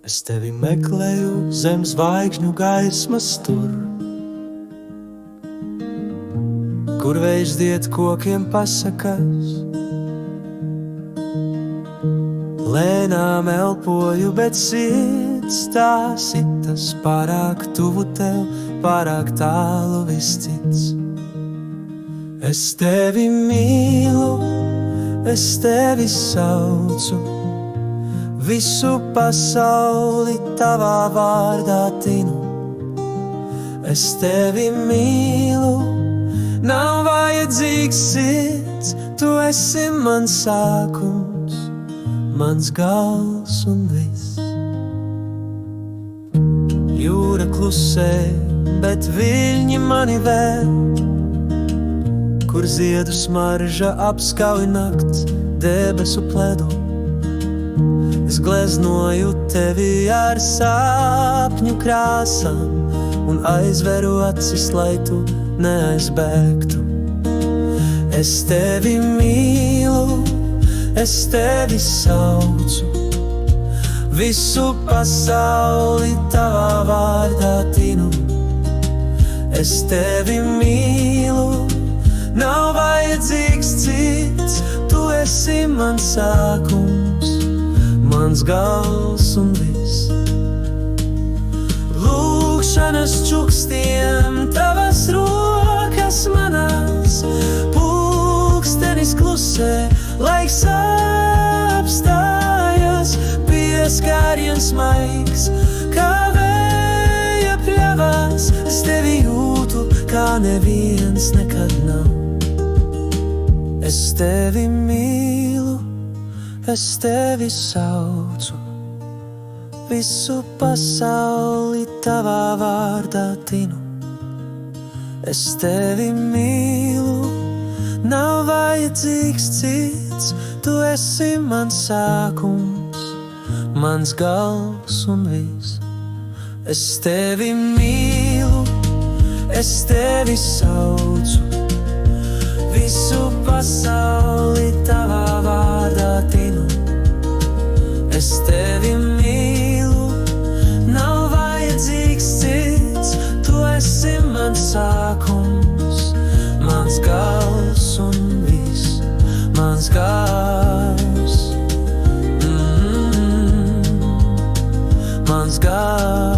Es tevi meklēju zem zvaigžņu gaismas tur, kur vējš diet kokiem pasakas. Lēnām elpoju, bet sirds tā sitas, pārāk tuvu tev, pārāk tālu viss cits. Es tevi mīlu, es tevi saucu, visu pasauli tavā vārdā tinu. Es tevi mīlu, nav vajadzīgs sirds, tu esi mans sākums, mans gals un viss. Jūra klusē, bet viļņi mani vēl, kur ziedu smarža apskauj nakts debesu pledu. Es gleznoju tevi ar sapņu krāsām un aizveru acis, lai tu neaizbēgtu. Es tevi mīlu, es tevi saucu, visu pasauli tavā vārdā tinu. Es tevi mīlu, nav vajadzīgs cits, tu esi mans sākums, mans gals un viss. Lūkšanas čukstiem tavas rokas manās, pulkstenis klusē, laiks apstājas, pieskāriens maigs, kā vēja pļavās. Es tevi jūtu, kā neviens nekad nav. Es tevi mīlu, es tevi saucu, visu pasauli tavā vārdā tinu. Es tevi mīlu, nav vajadzīgs cits, tu esi mans sākums, mans gals un viss. Es tevi mīlu, es tevi saucu, visu pasauli tavā vārdā tinu. Es tevi mīlu, nav vajadzīgs cits, tu esi mans sākums, mans gals un viss, mans gals, mans gals.